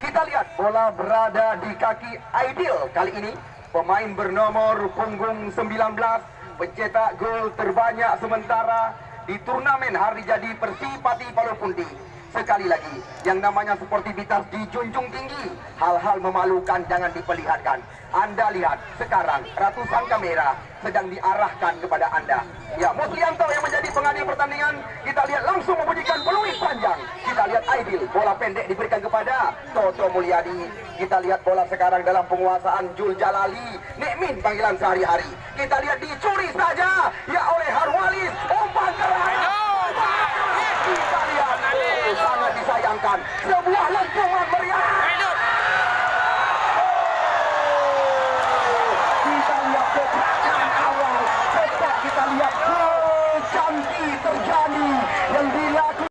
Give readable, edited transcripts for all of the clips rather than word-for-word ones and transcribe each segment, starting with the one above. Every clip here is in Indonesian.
Kita lihat bola berada di kaki Aidil. Kali ini pemain bernomor punggung 19 pencetak gol terbanyak sementara di turnamen hari jadi Persipati Palopunti. Sekali lagi, yang namanya sportivitas dijunjung tinggi. Hal-hal memalukan jangan diperlihatkan. Anda lihat sekarang ratusan kamera sedang diarahkan kepada Anda. Ya, Muslianto yang menjadi pengadil pertandingan. Kita lihat langsung membunyikan peluit panjang. Kita lihat Aidil, bola pendek diberikan kepada Toto Mulyadi. Kita lihat bola sekarang dalam penguasaan Jul Jalali. Nekmin panggilan sehari-hari. Kita lihat dicuri saja ya oleh Harwalis. Umpan keras. Kita lihat sangat disayangkan. Sebuah lentungan meriah. Kita lihat gerakan awal. Cepat kita lihat gol cantik terjadi yang dilakukan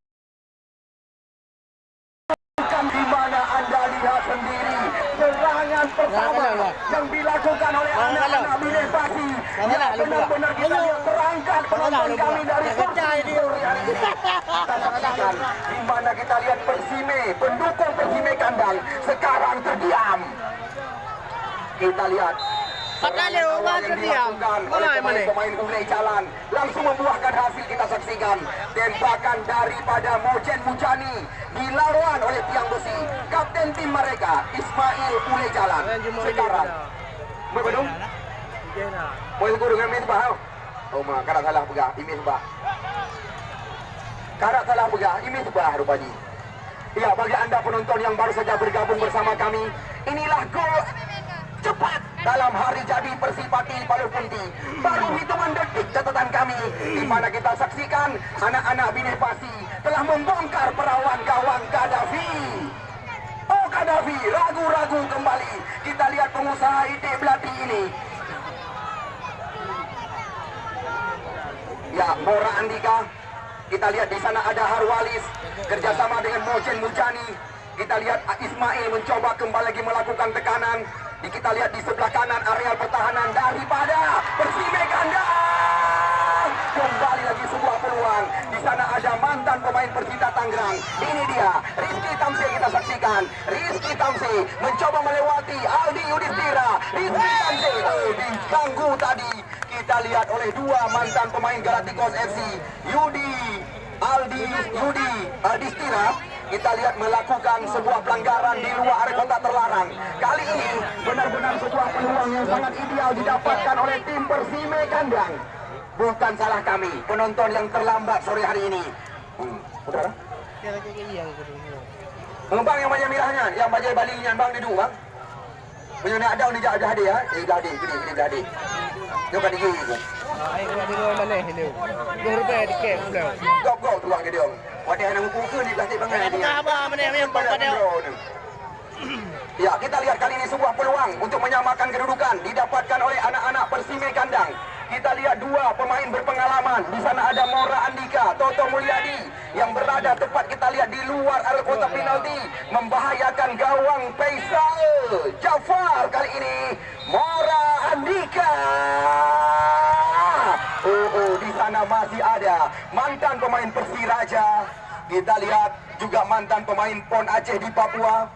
di mana Anda lihat sendiri serangan pertama yang dilakukan oleh anak-anak Binefasi yang benar-benar kita lihat terangkat penonton kami dari kursi hari ini. Kita saksikan di mana kita lihat Persime, pendukung Persime kandang sekarang terdiam. Kita lihat serangan yang dilakukan oleh pemain Ulay Jalan langsung membuahkan hasil. Kita saksikan tembakan daripada Mojen Mujani dilawan oleh tiang besi kapten tim mereka Ismail Ulay Jalan. Sekarang Bedung mau ikut dengan Misbah. Oh mak, karak salah pegah ini Misbah. Karak salah pegah ini Misbah rupanya. Ya, bagi Anda penonton yang baru saja bergabung bersama kami, inilah gol cepat dalam hari jadi Persipati Palopunti. Baru hitungan detik catatan kami di mana kita saksikan anak-anak Binefasi telah membongkar perawan gawang Gaddafi. Oh Gaddafi ragu-ragu kembali. Kita lihat pengusaha Ide Belati ini. Ya, Mora Andika. Kita lihat di sana ada Harwalis kerjasama dengan Mojen Mujani. Kita lihat Ismail mencoba kembali lagi melakukan tekanan. Kita lihat di sebelah kanan areal pertahanan daripada Persime kandang. Kembali lagi sebuah peluang. Di sana ada mantan pemain Persita Tangerang. Ini dia Rizky Tamsi, kita saksikan. Rizky Tamsi mencoba melewati Aldi Yudhistira. Rizky Tamsi diganggu tadi. Kita lihat oleh dua mantan pemain Galacticos FC, Aldi Yudhistira. Kita lihat melakukan sebuah pelanggaran di luar area kotak terlarang. Kali ini benar-benar sebuah peluang yang sangat ideal didapatkan oleh tim Persime kandang. Bukan salah kami, penonton yang terlambat sore hari ini. Saudara? Bang yang banyak mirahnya, yang banyak balinya bang duduk bang. Punya ada ni dah ada ya. Dah ada, gini dah ada. Jom kat dia. Ai kena di luar mana ni? RM2 tiket pula. Gok tuang ke dia. Wadah nak ukur ni plastik bangai dia. Apa mana yang pada. Ya, kita lihat kali ini sebuah peluang untuk menyamakan kedudukan didapatkan oleh anak-anak Persime kandang. Kita lihat dua pemain berpengalaman. Di sana ada Mora Andika, Toto Mulyadi yang berada tepat kita lihat di luar area kotak penalti, membahayakan gawang Faisal Jafar. Kali ini Mora Andika. Di sana masih ada mantan pemain Persiraja. Kita lihat juga mantan pemain PON Aceh di Papua.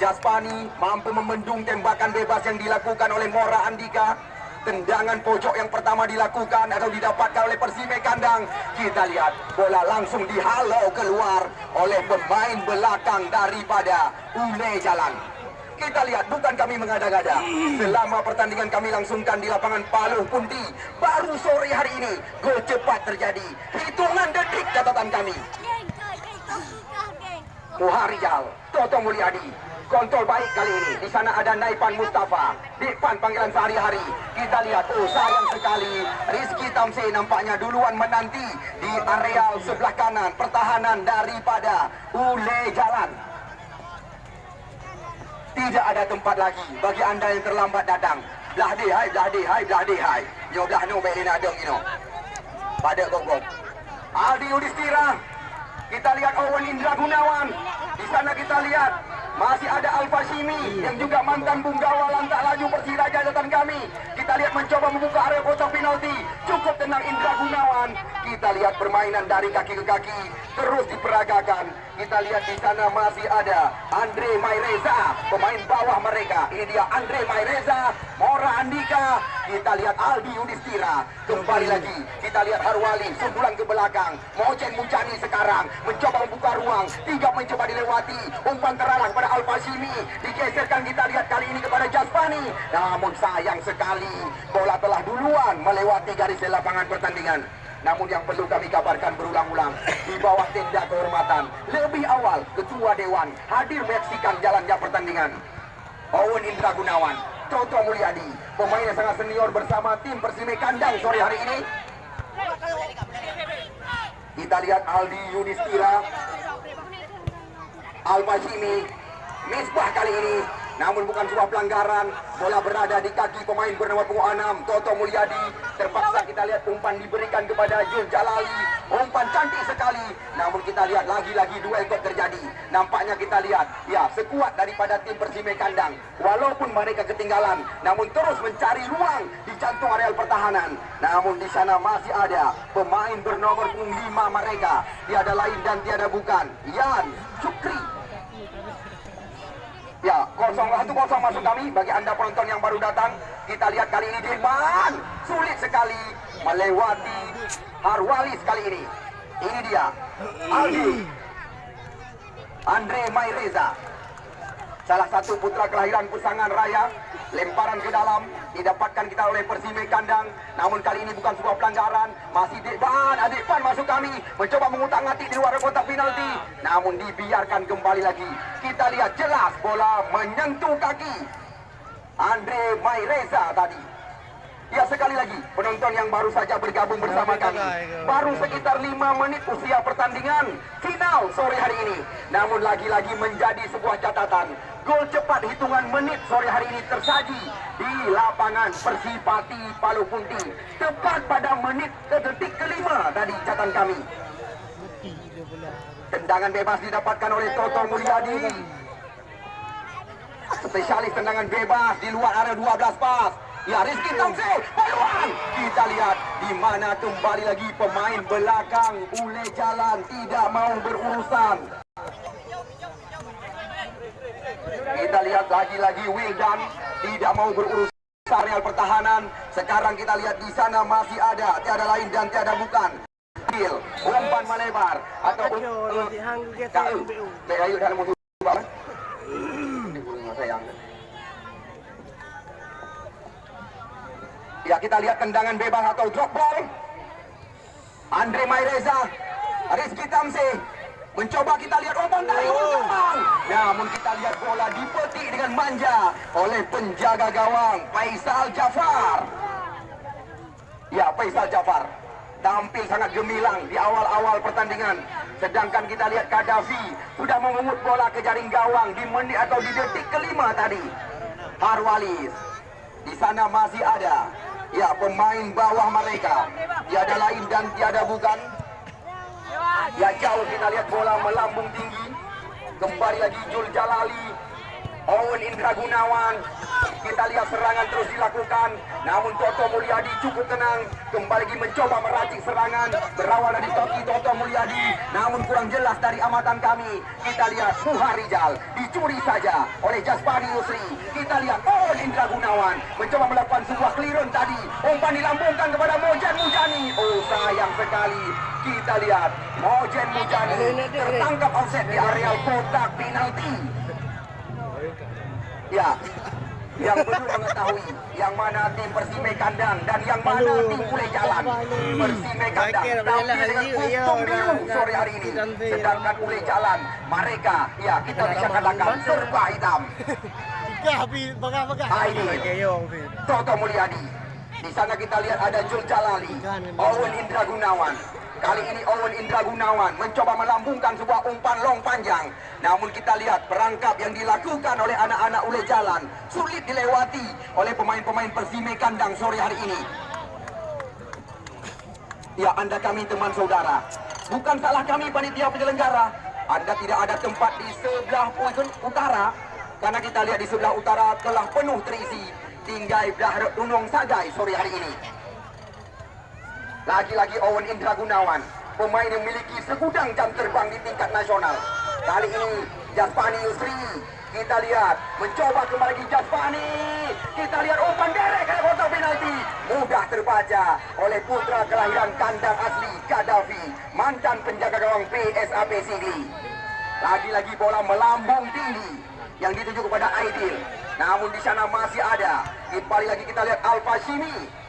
Jaspani mampu membendung tembakan bebas yang dilakukan oleh Mora Andika. Tendangan pojok yang pertama dilakukan atau didapatkan oleh Persime kandang. Kita lihat bola langsung dihalau keluar oleh pemain belakang daripada Ulay Jalan. Kita lihat bukan kami mengada-gada. Selama pertandingan kami langsungkan di lapangan Palopunti, baru sore hari ini gol cepat terjadi. Hitungan detik catatan kami. Muharijal, Toto Mulyadi. Kontrol baik kali ini. Di sana ada Naipan Mustafa. Depan panggilan sehari-hari. Kita lihat, sayang sekali. Rizky Tamsi nampaknya duluan menanti di areal sebelah kanan pertahanan daripada Ulay Jalan. Tidak ada tempat lagi bagi anda yang terlambat datang. Belah di hai. Yo belah no baik nak dong ino. Pada gogok. Aldi Yudhistira. Kita lihat Owen Indra Gunawan. Di sana kita lihat masih ada Al-Fashimi yang juga mantan Bunggawa lantak laju Persiraja catatan kami. Kita lihat mencoba membuka area kotak penalti. Cukup tenang Indra Gunawan. Kita lihat permainan dari kaki ke kaki terus diperagakan. Kita lihat di sana masih ada Andre Maireza, pemain bawah mereka. Ini dia Andre Maireza, Mora Andika. Kita lihat Aldi Yudhistira. Kembali lagi kita lihat Harwali sundulan ke belakang. Mojen Mujani sekarang mencoba membuka ruang, tidak mencoba dilewati. Umpan terarah kepada Al Fashimi, digeserkan kita lihat kali ini kepada Jaspani. Namun sayang sekali bola telah duluan melewati garis lapangan pertandingan. Namun yang perlu kami kabarkan berulang-ulang, di bawah tenda kehormatan lebih awal Ketua Dewan hadir menyaksikan jalannya pertandingan. Owen Indra Gunawan, Toto Mulyadi, pemain yang sangat senior bersama tim Persime Kandang sore hari ini. Kita lihat Aldi Yudhistira, Al Fashimi, Misbah kali ini. Namun bukan sebuah pelanggaran. Bola berada di kaki pemain bernama punggung 6 Toto Mulyadi. Terpaksa kita lihat umpan diberikan kepada Jul Jalali. Umpan cantik sekali. Namun kita lihat lagi-lagi duel kok terjadi. Nampaknya kita lihat ya sekuat daripada tim Persime Kandang. Walaupun mereka ketinggalan, namun terus mencari ruang di jantung areal pertahanan. Namun di sana masih ada pemain bernomor punggung 5 mereka. Tiada lain dan tiada bukan Yan Cukri. Ya, 0-1 masuk kami bagi anda penonton yang baru datang. Kita lihat kali ini Dirman sulit sekali melewati Harwali kali ini. Ini dia Aldi Andre Maireza, salah satu putra kelahiran Pusangan Raya. Lemparan ke dalam didapatkan kita oleh Persime Kandang. Namun kali ini bukan sebuah pelanggaran. Masih Adikpan masuk kami mencoba mengutak-atik di luar kotak penalti. Namun dibiarkan kembali lagi. Kita lihat jelas bola menyentuh kaki Andre Maireza tadi. Ya, sekali lagi penonton yang baru saja bergabung bersama kami, baru sekitar 5 menit usia pertandingan final sore hari ini. Namun lagi-lagi menjadi sebuah catatan, gol cepat hitungan menit sore hari ini tersaji di lapangan Persipati Palu Punting tepat pada menit ke detik kelima tadi catatan kami. Tendangan bebas didapatkan oleh Toto Mulyadi, spesialis tendangan bebas di luar area 12 pas. Ya, Rizky Tamsi, peluang. Kita lihat di mana kembali lagi pemain belakang Ule Jalan tidak mau berurusan. Kita lihat lagi-lagi Wildan tidak mau berurusan areal pertahanan. Sekarang kita lihat di sana masih ada tiada lain dan tiada bukan umpan melebar atau ayo dalam musuh. Ya, kita lihat tendangan bebas atau drop ball. Andre Maireza, Rizky Tamsi mencoba kita lihat umpan dari belakang. Namun kita lihat bola dipetik dengan manja oleh penjaga gawang Faisal Jafar. Ya, Faisal Jafar tampil sangat gemilang di awal-awal pertandingan. Sedangkan kita lihat Kadafi sudah memungut bola ke jaring gawang di menit atau di detik kelima tadi. Harwalis, di sana masih ada ya pemain bawah mereka, tiada lain dan tiada bukan. Ya, jauh kita lihat bola melambung tinggi. Kembali lagi Jul Jalali, Owen Indra Gunawan. Kita lihat serangan terus dilakukan. Namun Toto Mulyadi cukup tenang. Kembali lagi mencoba meracik serangan. Berawal dari Toto Mulyadi. Namun kurang jelas dari amatan kami. Kita lihat Muharijal dicuri saja oleh Jaspani Yusri. Kita lihat Owen Indra Gunawan mencoba melakukan sebuah clearance tadi. Umpan dilambungkan kepada Mojen Mujani. Oh, sayang sekali. Kita lihat Mojen Mujani tertangkap offset di areal kotak penalti. Ya, yang belum mengetahui yang mana tim Persime Kandang dan yang mana tim Ule Jalan. Persime Kandang tampil dengan untung biru sore hari ini. Sedangkan Ule Jalan, mereka, ya kita bisa katakan serba hitam. Toto Mulyadi. Di sana kita lihat ada Jul Jalali, Owen Indra Gunawan. Kali ini Owen Indra Gunawan mencoba melambungkan sebuah umpan long panjang. Namun kita lihat perangkap yang dilakukan oleh anak-anak Ule Jalan sulit dilewati oleh pemain-pemain Persime Kandang sore hari ini. Ya, anda kami teman saudara, bukan salah kami panitia penyelenggara. Anda tidak ada tempat di sebelah utara, karena kita lihat di sebelah utara telah penuh terisi. Tinggai Gunung Sagai sore hari ini. Lagi-lagi Owen Indra Gunawan, pemain yang memiliki segudang jam terbang di tingkat nasional. Kali ini Jaspani Yusri, kita lihat mencoba kembali lagi Jaspani. Kita lihat umpan derek ke kotak penalti, mudah terbaca oleh putra kelahiran kandang asli Gaddafi, mantan penjaga gawang PSAP Sigli. Lagi-lagi bola melambung tinggi yang dituju kepada Aidil. Namun di sana masih ada. Kembali lagi kita lihat Alfa Shimi.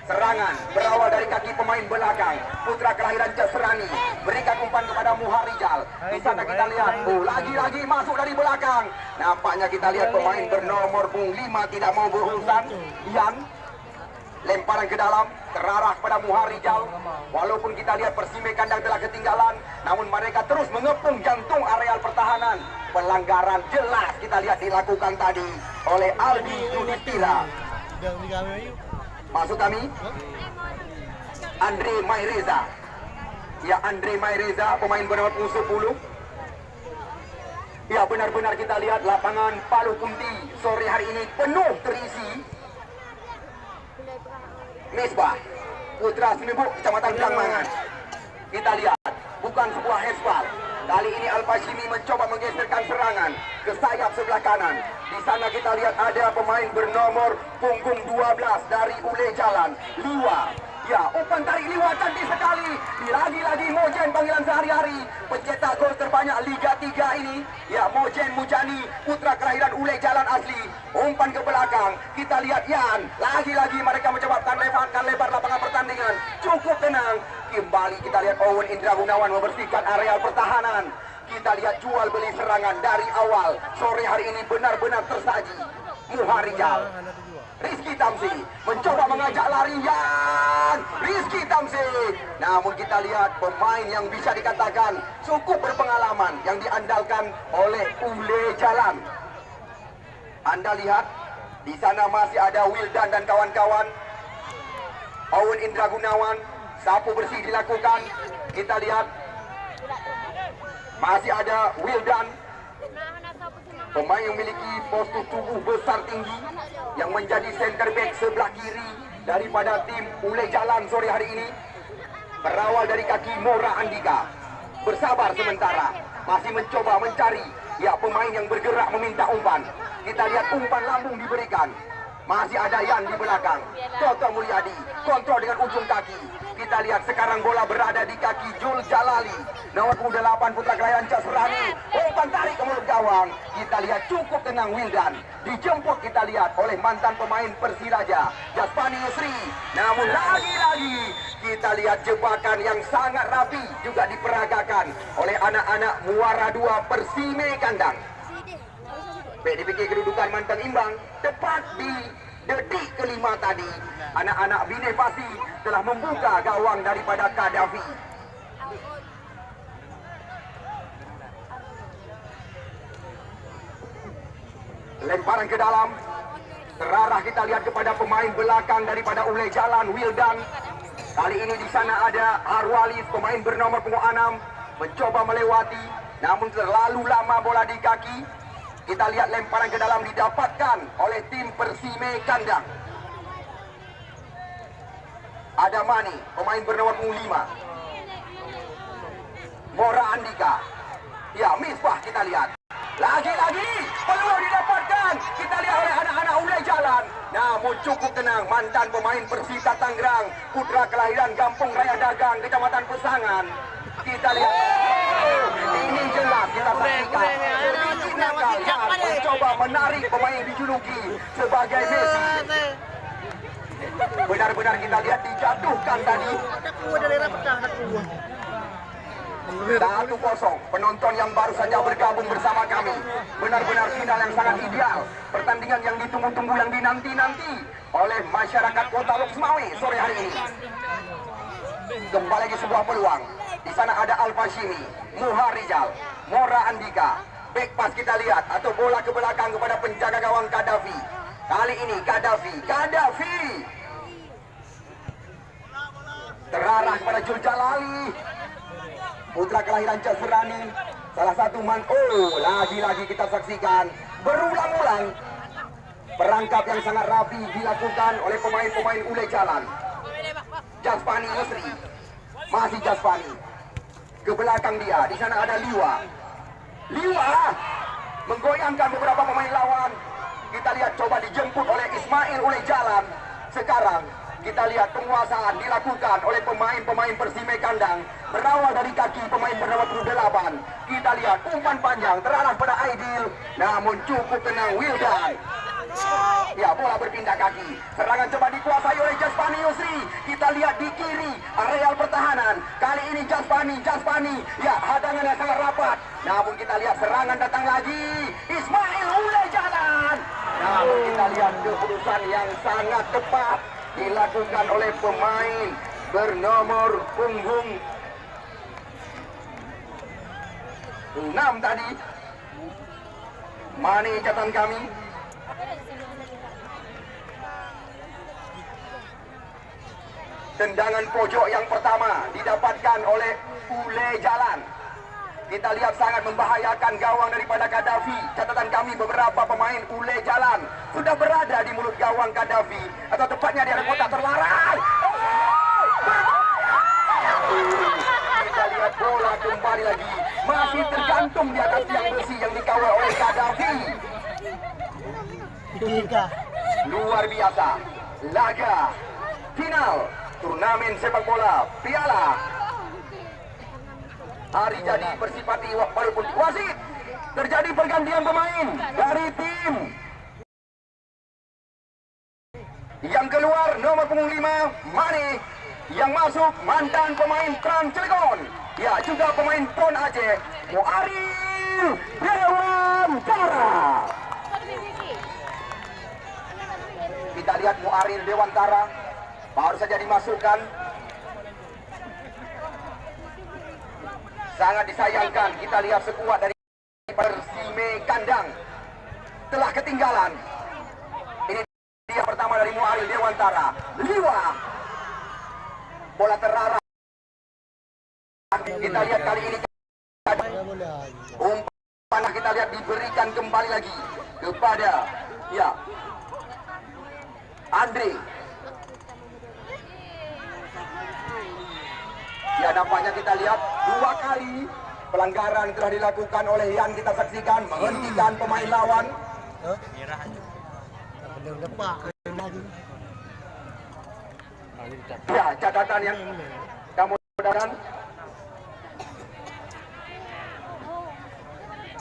Serangan berawal dari kaki pemain belakang, putra kelahiran Jasrani, berikan umpan kepada Muharijal. Di sana kita lihat, lagi-lagi masuk dari belakang. Nampaknya kita lihat pemain bernomor punggung 5 tidak mau berurusan. Ian, lemparan ke dalam, terarah kepada Muharijal. Walaupun kita lihat Persime kandang telah ketinggalan, namun mereka terus mengepung jantung areal pertahanan. Pelanggaran jelas kita lihat dilakukan tadi oleh Aldi Yudhistira. Masuk kami Andre Maireza. Ya, Andre Maireza, pemain bernomor 10. Ya, benar-benar kita lihat lapangan Palu Kunti sore hari ini penuh terisi. Misbah, putra Senebuk, Kecamatan Blangmangan. Kita lihat, bukan sebuah hesbal. Kali ini Alfa Shimi mencoba menggeserkan serangan ke sayap sebelah kanan. Di sana kita lihat ada pemain bernomor punggung 12 dari Ule Jalan, Liwa. Ya, umpan tarik Liwa cantik sekali. Lagi-lagi Mojen panggilan sehari-hari, pencetak gol terbanyak Liga 3 ini. Ya, Mojen Mujani, putra kelahiran Ule Jalan asli. Umpan ke belakang, kita lihat Yan. Lagi-lagi mereka mencoba lebar lapangan pertandingan. Cukup tenang. Kembali kita lihat Owen Indra Gunawan membersihkan areal pertahanan. Kita lihat jual beli serangan dari awal. Sore hari ini benar-benar tersaji. Muharijal, Rizky Tamsi mencoba mengajak larian. Rizky Tamsi. Namun kita lihat pemain yang bisa dikatakan cukup berpengalaman yang diandalkan oleh Ule Jalan. Anda lihat di sana masih ada Wildan dan kawan-kawan. Owen Indra Gunawan, sapu bersih dilakukan. Kita lihat masih ada Wildan, pemain yang memiliki postur tubuh besar tinggi yang menjadi center back sebelah kiri daripada tim Ule Jalan sore hari ini. Berawal dari kaki Mora Andika. Bersabar sementara, masih mencoba mencari pemain yang bergerak meminta umpan. Kita lihat umpan lambung diberikan. Masih ada Yan di belakang. Toto Mulyadi kontrol dengan ujung kaki. Kita lihat sekarang bola berada di kaki Jul Jalali, nomor 8 putra kelahiran Jasrani. Umpan tarik ke mulut gawang. Kita lihat cukup tenang Wildan. Dijemput kita lihat oleh mantan pemain Persiraja, Jaspani Yusri. Namun lagi-lagi kita lihat jebakan yang sangat rapi juga diperagakan oleh anak-anak Muara 2 Persime kandang. PDPK kedudukan mantan imbang tepat di detik kelima tadi. Anak-anak Bine Pasi telah membuka gawang daripada Gaddafi. Lemparan ke dalam, terarah kita lihat kepada pemain belakang daripada Ule Jalan, Wildan. Kali ini di sana ada Harwalis, pemain bernomor punggung 6, mencoba melewati, namun terlalu lama bola di kaki. Kita lihat lemparan ke dalam didapatkan oleh tim Persime kandang. Ada Mani, pemain bernomor 5. Mora Andika. Ya, Misbah kita lihat. Lagi-lagi peluang didapatkan. Kita lihat oleh anak-anak Ule Jalan. Namun cukup tenang mantan pemain Persita Tangerang, putra kelahiran Kampung Raya Dagang, Kecamatan Pesangan. Kita lihat. Ini jelas kita saksikan. Mencoba menarik pemain yang dijuluki sebagai Messi. Benar-benar kita lihat dijatuhkan tadi. 1-0. Penonton yang baru saja bergabung bersama kami, benar-benar final yang sangat ideal. Pertandingan yang ditunggu-tunggu, yang dinanti-nanti oleh masyarakat Kota Loksmawe sore hari ini. Kembali lagi sebuah peluang. Di sana ada Alfa Shimi, Muharijal, Mora Andika. Back pass kita lihat atau bola ke belakang kepada penjaga gawang Gaddafi. Kali ini Gaddafi terarah kepada Jul Jalali, putra kelahiran Jasrani, salah satu lagi-lagi kita saksikan berulang-ulang perangkap yang sangat rapi dilakukan oleh pemain-pemain Ule Jalan. Jaspani Yusri. Masih Jaspani. Ke belakang dia, di sana ada Liwa. Liwa menggoyangkan beberapa pemain lawan. Kita lihat coba dijemput oleh Ismail oleh jalan. Sekarang kita lihat penguasaan dilakukan oleh pemain-pemain Persime Kandang. Berawal dari kaki pemain bernama 78. Kita lihat umpan panjang terarah pada Aidil. Namun cukup tenang Wildan. Ya, bola berpindah kaki. Serangan coba dikuasai oleh Jaspani Yusri. Kita lihat di kiri areal pertahanan. Kali ini Jaspani. Ya, hadangannya sangat rapat. Namun kita lihat serangan datang lagi. Ismail mulai jalan. Namun kita lihat keputusan yang sangat tepat dilakukan oleh pemain bernomor punggung 6 tadi. Mane catatan kami. Tendangan pojok yang pertama didapatkan oleh Ule Jalan. Kita lihat sangat membahayakan gawang daripada Gaddafi. Catatan kami beberapa pemain Ule Jalan sudah berada di mulut gawang Gaddafi. Atau tepatnya di area kotak terlarang. Kita lihat bola kembali lagi. Masih tergantung di atas tiang besi yang dikawal oleh Gaddafi. Luar biasa. Laga final turnamen sepak bola Piala Hari Jadi Persipati walaupun wasit. Terjadi pergantian pemain dari tim yang keluar nomor punggung 5 Mane, yang masuk mantan pemain Trans Cilegon, ya juga pemain Pon Aceh Muaril Dewantara. Kita lihat Muaril Dewantara baru saja dimasukkan. Sangat disayangkan kita lihat sekuat dari Persime Kandang telah ketinggalan. Ini dia pertama dari Muaril Dewantara. Liwa. Bola terarah. Kita lihat kali ini umpan kita lihat diberikan kembali lagi kepada ya Andre. Ya, nampaknya kita lihat 2 kali pelanggaran telah dilakukan oleh yang kita saksikan, menghentikan pemain lawan. Ya, catatan yang kamu dapatkan.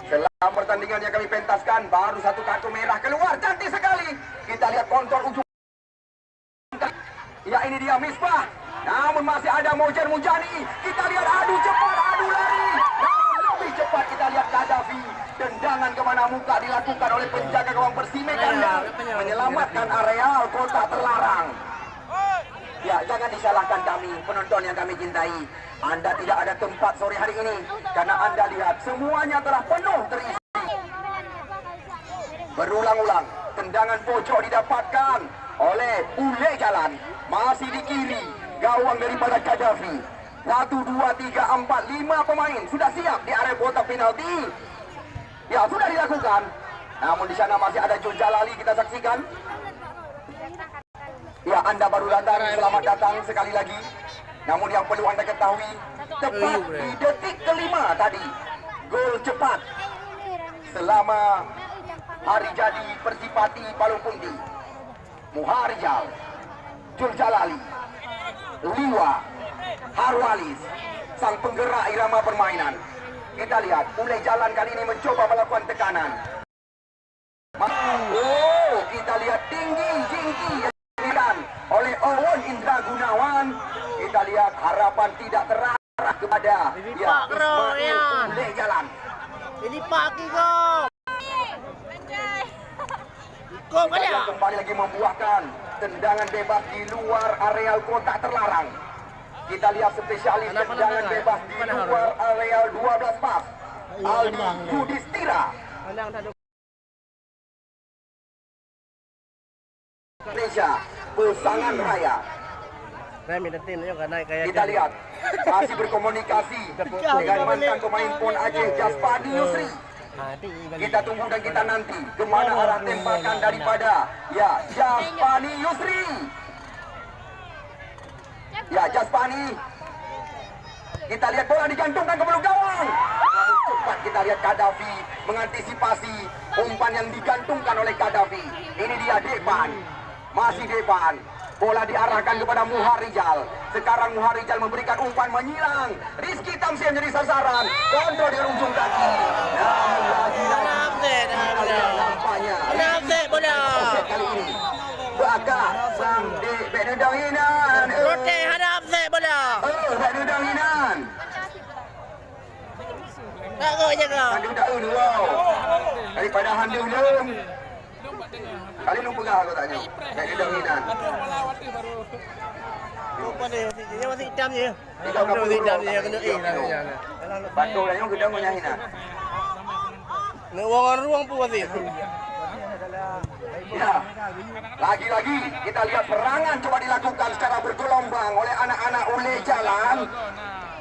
Setelah pertandingan yang kami pentaskan, baru 1 kartu merah keluar, cantik sekali. Kita lihat kontrol ujung. Ya, ini dia Misbah. Namun masih ada Mojen Mujani. Kita lihat adu cepat, adu lari. Namun lebih cepat kita lihat Gaddafi. Tendangan kemana muka dilakukan oleh penjaga gawang Persime Kandang, menyelamatkan areal kotak terlarang. Ya, jangan disalahkan kami, penonton yang kami cintai. Anda tidak ada tempat sore hari ini karena Anda lihat semuanya telah penuh terisi. Berulang-ulang tendangan pojok didapatkan oleh Ule Jalan. Masih di kiri gawang daripada Gaddafi. 1, 2, 3, 4, 5 pemain sudah siap di area kotak penalti. Ya, sudah dilakukan. Namun di sana masih ada Jul Jalali kita saksikan. Ya, Anda baru datang, selamat datang sekali lagi. Namun yang perlu Anda ketahui, tepat di detik kelima tadi, gol cepat selama hari jadi Persipati Palung Punti. Muharijal, Jul Jalali, Liwa, Harwalis, sang penggerak irama permainan. Kita lihat, mulai jalan kali ini mencoba melakukan tekanan. Oh, kita lihat tinggi yang diberikan oleh Owon Indra Gunawan. Kita lihat harapan tidak terarah kepada ya, Ismail mulai jalan. Ini pagi kok. Kita kembali lagi membuahkan tendangan bebas di luar areal kotak terlarang. Kita lihat spesialis tendangan bebas di luar areal 12 pas. Aldi Yudhistira. Indonesia, Pesangan Raya. Kita lihat masih berkomunikasi dengan mantan pemain Pon Aceh Jaspani Yusri. Kita tunggu dan kita nanti kemana arah tembakan daripada ya Jaspani Yusri. Ya, Jaspani. Kita lihat bola digantungkan ke belakang gawang. Cepat kita lihat Gaddafi mengantisipasi umpan yang digantungkan oleh Gaddafi. Ini dia Depan. Masih Depan. Bola diarahkan kepada Muharijal. Sekarang Muharijal memberikan umpan menyilang. Rizky Tamsir menjadi sasaran. Kontrol dengan ujung kaki. Namun lagi-lagi nampaknya. bola. Offset kali ini. Baka sang di Benedanginan. Rote hadap set bola. Benedanginan. Tak kau jaga. Handu tak dua. Daripada Handu belum. Kali lu pegang aku tanya. Benedanginan. Lupa dia masih hitam je. Tidak Masih hitam je kena Batu yang gedang menyahin. Nak ruang pun masih. Ya, lagi-lagi kita lihat serangan coba dilakukan secara bergelombang oleh anak-anak Ule Jalan.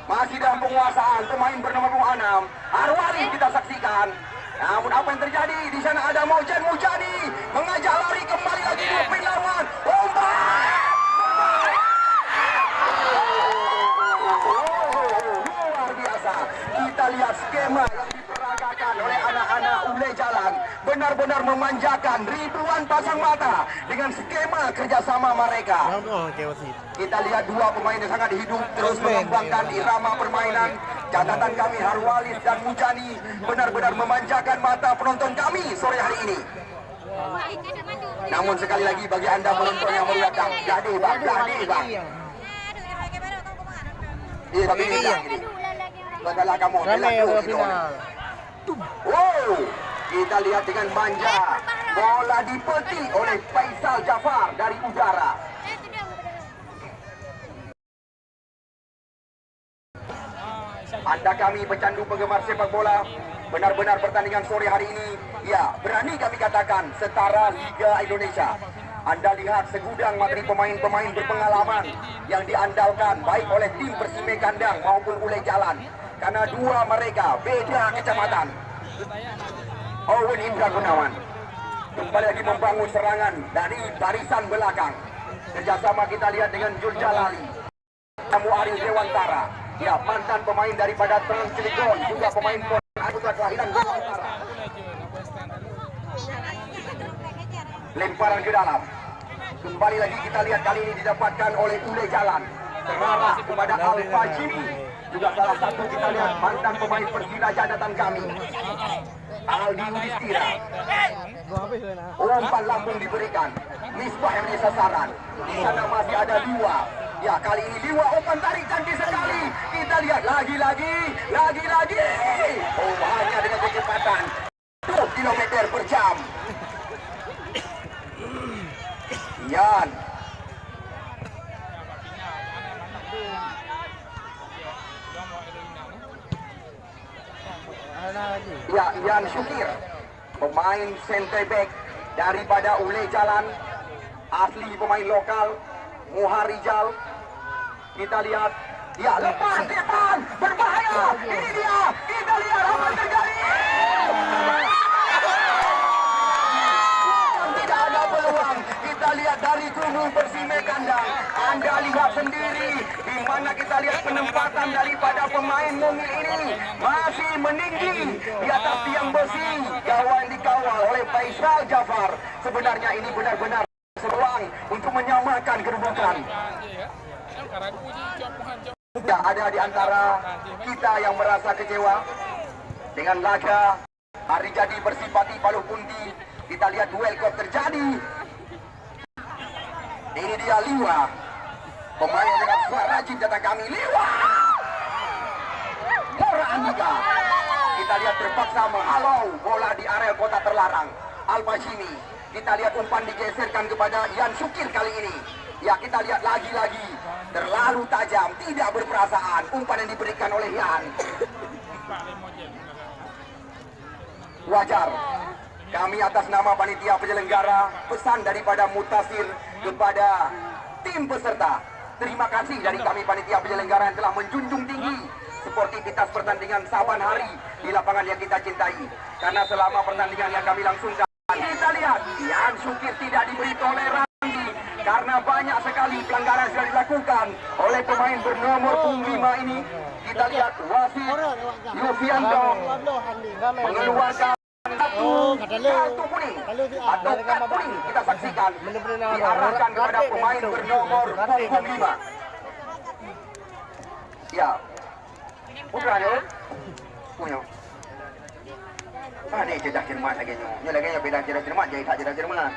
Masih dalam penguasaan pemain bernama Bung Anam. Arwali kita saksikan. Namun apa yang terjadi? Di sana ada Mojen Mujani mengajak lari kembali lagi Nupin lawan. Luar biasa. Kita lihat skema yang diperagakan oleh anak-anak Ule Jalan. Benar-benar memanjakan ribuan pasang mata dengan skema kerjasama mereka. Kita lihat dua pemain yang sangat hidup terus mengembangkan irama permainan. Catatan kami Harwalis dan Mujani benar-benar memanjakan mata penonton kami sore hari ini. Namun sekali lagi bagi anda penonton yang baru datang, jadi bang. Tapi ini ini. Bagalah kamu. Wow, kita lihat dengan manja bola dipetik oleh Faisal Jafar dari udara. Anda kami pecandu penggemar sepak bola, benar-benar pertandingan sore hari ini, ya berani kami katakan setara Liga Indonesia. Anda lihat segudang materi pemain-pemain berpengalaman yang diandalkan baik oleh tim Persime Kandang maupun Ule Jalan. Karena dua mereka beda kecamatan. Owen Indra Gunawan kembali lagi membangun serangan dari barisan belakang. Kerjasama kita lihat dengan Jul Jalali, Tamu Ariel Dewantara, ya mantan pemain daripada Trans Cilegon, juga pemain putra kelahiran Dewantara. Lemparan ke dalam. Kembali lagi kita lihat kali ini didapatkan oleh Ule Jalan. Terarah kepada Alfa Jimmy. Juga salah satu kita lihat mantan pemain Persila Janatan kami. Aldi Udistira. Umpan lambung diberikan. Misbah yang menjadi sasaran. Di sana masih ada Liwa. Ya kali ini Liwa umpan tarik cantik sekali. Kita lihat lagi-lagi. Oh hanya dengan kecepatan 2 km per jam. Yan. Ya, Yan Syukir, pemain center back daripada Ule Jalan, asli pemain lokal, Muharijal. Kita lihat, ya lepas Depan, berbahaya. Ini dia, kita lihat apa yang terjadi. Tidak ada peluang. Kita lihat dari kubu Persime Kandang. Anda lihat sendiri di mana kita lihat penempatan daripada pemain mungil ini masih meninggi di atas tiang besi. Gawang dikawal oleh Faisal Jafar. Sebenarnya ini benar-benar peluang untuk menyamakan kedudukan. Ya, ada di antara kita yang merasa kecewa dengan laga hari jadi bersifati paluh pundi. Kita lihat duel kok terjadi. Ini dia Liwa, pemain yang dengan suara rajin datang kami. Liwa, Mora Andika. Kita lihat terpaksa menghalau bola di area kota terlarang. Alfa Jimmy. Kita lihat umpan digeserkan kepada Yan Syukir kali ini. Ya kita lihat lagi-lagi terlalu tajam, tidak berperasaan umpan yang diberikan oleh Yan. Wajar. Kami atas nama panitia penyelenggara pesan daripada Mutasir kepada tim peserta. Terima kasih dari kami panitia penyelenggara yang telah menjunjung tinggi sportivitas pertandingan saban hari di lapangan yang kita cintai. Karena selama pertandingan yang kami langsungkan, kita lihat Yan Syukir tidak diberi toleransi karena banyak sekali pelanggaran yang sudah dilakukan oleh oleh pemain bernomor 5 ini. Kita lihat wasit Yufianto mengeluarkan kartu kuning atau kartu kuning kita saksikan diarahkan kepada pemain bernomor 5. Ya, putra nyo, punya. Mana jejak cermat lagi nyo? Nyo lagi nyo beda jejak cermat, jadi tak jejak cermat.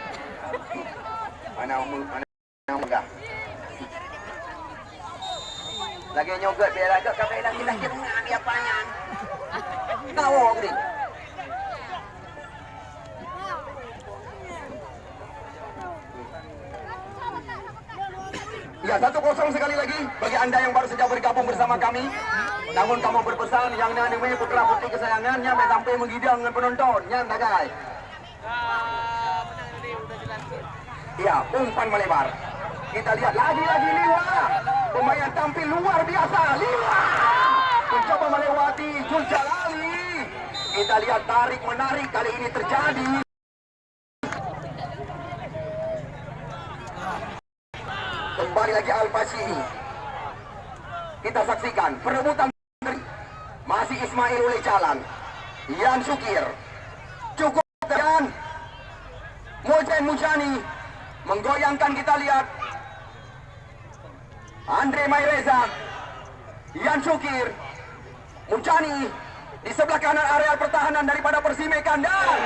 Mana enggak? Lagi nyo gak beda gak kami lagi lagi mengambil apanya? Tahu ni. Ya, 1-0 sekali lagi bagi anda yang baru saja bergabung bersama kami. Namun kamu berpesan yang namanya putra putri kesayangannya sampai menggidang dengan penontonnya, guys. Ya, umpan melebar. Kita lihat lagi-lagi Liwa. Pemain yang tampil luar biasa. Liwa mencoba melewati Jul Jalali. Kita lihat tarik menarik kali ini terjadi. Kembali lagi Al-Fashini. Kita saksikan perebutan masih Ismail oleh jalan. Yan Sukir cukup dan Mojen Mujani menggoyangkan. Kita lihat Andre Maireza, Yan Sukir, Mujani di sebelah kanan areal pertahanan daripada Persimekan dan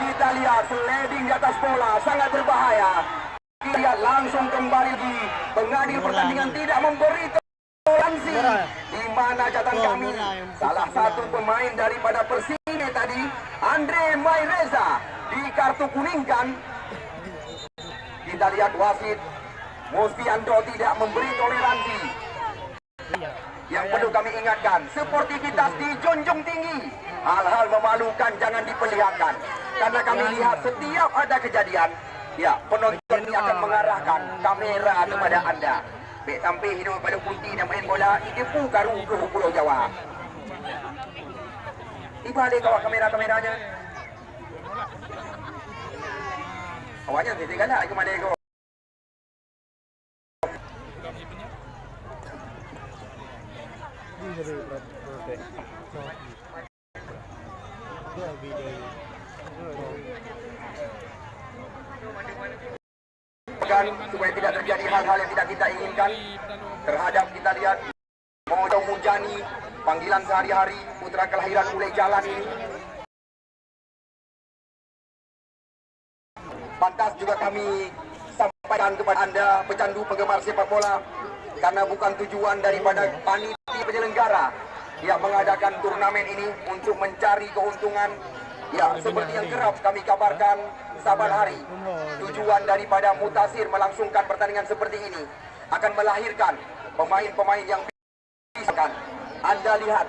kita lihat sliding di atas bola sangat berbahaya. Dia langsung kembali lagi. Pengadil pertandingan tidak memberi toleransi. Di mana catatan kami salah satu pemain daripada Persime tadi, Andre Maireza, di kartu kuningkan. Kita lihat wasit Mustianto tidak memberi toleransi. Yang perlu kami ingatkan, sportivitas dijunjung tinggi. Hal-hal memalukan jangan diperlihatkan. Karena kami lihat setiap ada kejadian, ya, penonton ini akan mengarahkan kamera kepada anda. Baik sampai hidup pada putih dan main bola, itu pun karu ke Pulau Jawa. Ibu ada kawak kamera-kameranya. Awaknya tiga lah, aku mana aku. Supaya tidak terjadi hal-hal yang tidak kita inginkan terhadap kita lihat Mojo Mujani, panggilan sehari-hari putra kelahiran mulai jalan ini. Pantas juga kami sampaikan kepada anda pecandu penggemar sepak bola, karena bukan tujuan daripada panitia penyelenggara yang mengadakan turnamen ini untuk mencari keuntungan. Ya, seperti yang kerap kami kabarkan saban hari, tujuan daripada Mutasir melangsungkan pertandingan seperti ini akan melahirkan pemain-pemain yang bisa. Anda lihat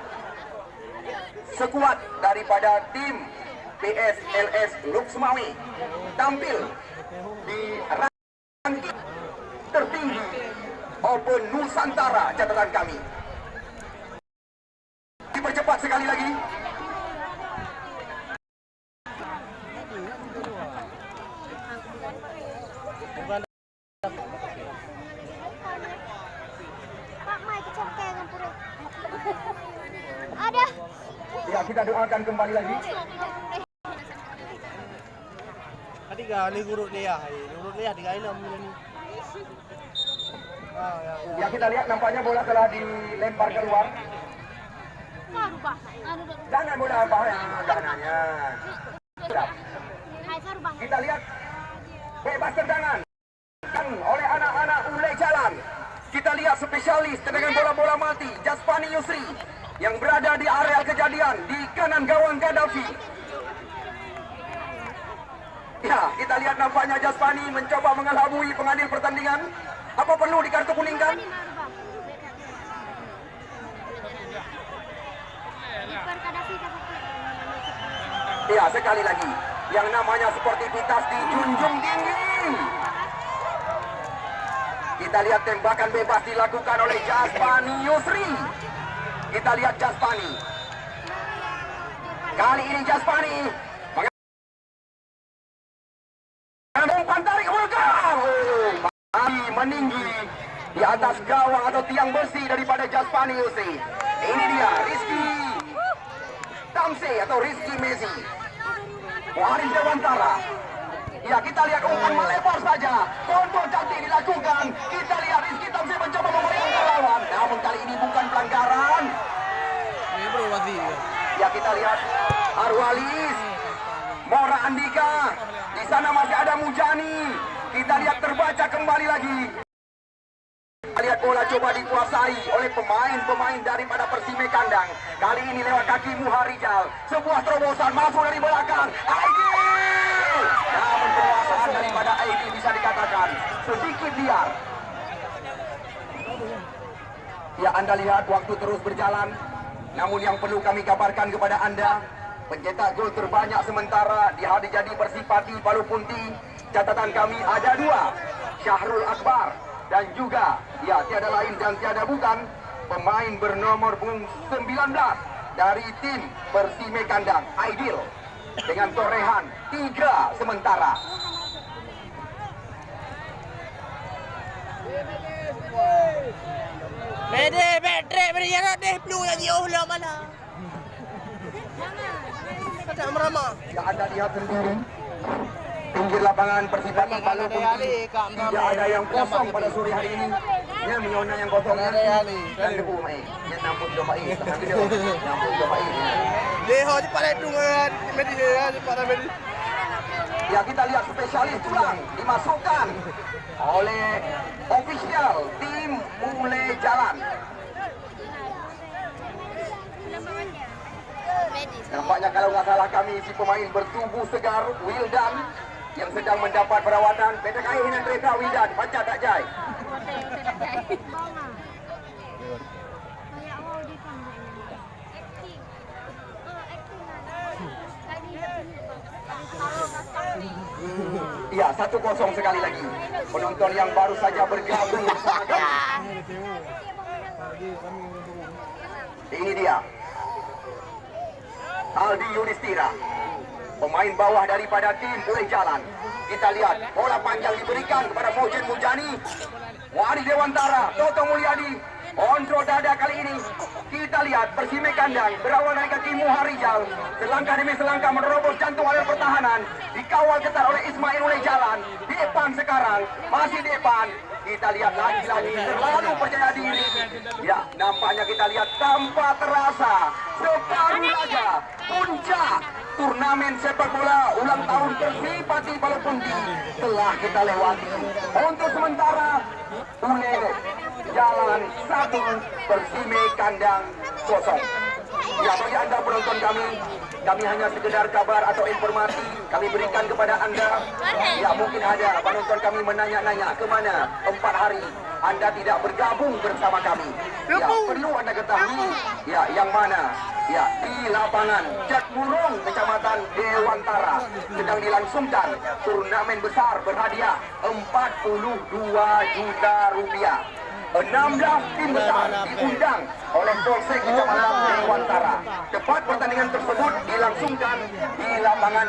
sekuat daripada tim PSLS Luxmawi tampil di ranking tertinggi Open Nusantara, catatan kami. Dipercepat sekali lagi. Ada. Ya, kita doakan kembali lagi. Tadi kali guruk dia, tiga ini ni. Ya, kita lihat nampaknya bola telah dilempar keluar. Jangan bola bahaya, jangannya. Kita lihat bebas tendangan oleh anak-anak Ulay Jalan. Kita lihat spesialis tendangan bola-bola mati Jaspani Yusri yang berada di area kejadian di kanan gawang Gaddafi. Ya, kita lihat nampaknya Jaspani mencoba mengelabui pengadil pertandingan. Apa perlu di kartu kuning kan? Ya, sekali lagi yang namanya sportivitas dijunjung tinggi. Kita lihat tembakan bebas dilakukan oleh Jaspani Yusri. Kita lihat Jaspani. Kali ini Jaspani umpan tarik ke belakang. meninggi di atas gawang atau tiang besi daripada Jaspani UC. Ini dia Rizky Tamsi atau Rizky Messi. Waris Dewantara. Ya, kita lihat umpan melebar saja. Kontrol cantik dilakukan. Kita lihat Rizky Tamsi mencoba memerintah lawan. Namun kali ini bukan pelanggaran. Ini bro masih. Ya, kita lihat Arwalis, Mora Andika. Di sana masih ada Mujani. Kita lihat terbaca kembali lagi. Kita lihat bola coba dikuasai oleh pemain-pemain daripada Persime Kandang. Kali ini lewat kaki Muharijal. Sebuah terobosan masuk dari belakang. Aidil. Namun penguasaan daripada Aidil bisa dikatakan sedikit liar. Ya, Anda lihat waktu terus berjalan. Namun yang perlu kami kabarkan kepada Anda, pencetak gol terbanyak sementara di hari jadi Persipati Palu Punti. Catatan kami ada 2, Syahrul Akbar dan juga ya tiada lain dan tiada bukan pemain bernomor 19 dari tim Persime Kandang, Aidil, dengan torehan 3 sementara. Bede, bede ya deh blue yang jauh lah mana. Ada merama. Ya, Anda lihat sendiri pinggir lapangan Persipati Palu Punti tidak ada yang kosong pada sore hari ini. Ya, menyona yang kosong dan debu mai. Ya, nampun coba ini. Nampun coba ini. Deho cepat dengan medi cepat medi. Ya, kita lihat spesialis tulang dimasukkan oleh official tim Mule Jalan. Nampaknya kalau nggak salah kami si pemain bertubuh segar Wildan yang sedang mendapat perawatan. Beda kain dengan kereta Wildan, baca tak jai. Iya, 1-0 sekali lagi. Penonton yang baru saja bergabung bersama kami. Ini dia Aldi Yudhistira, pemain bawah daripada tim Boleh Jalan. Kita lihat bola panjang diberikan kepada Mojen Mujani. Waris Dewantara, Toto Mulyadi, kontrol dada kali ini. Kita lihat Persime Kandang berawal dari kaki Muharijal. Selangkah demi selangkah menerobos jantung alur pertahanan. Dikawal ketat oleh Ismail Boleh Jalan. Depan sekarang, masih depan. Kita lihat lagi-lagi terlalu percaya diri. Ya, nampaknya kita lihat tanpa terasa separuh saja puncak turnamen sepak bola ulang tahun Persipati Palu Punti telah kita lewati. Untuk sementara Boleh Jalan 1, Persime Kandang 0. Ya, bagi Anda penonton kami hanya sekedar kabar atau informasi kami berikan kepada Anda. Ya, mungkin ada penonton kami menanya-nanya kemana 4 hari Anda tidak bergabung bersama kami. Ya, perlu Anda ketahui, ya, yang mana? Ya, di lapangan Jatmurung, Kecamatan Dewantara sedang dilangsungkan turnamen besar berhadiah 42 juta rupiah. 16 tim besar diundang oleh Polsek Kecamatan Dewantara. Tepat pertandingan tersebut dilangsungkan di lapangan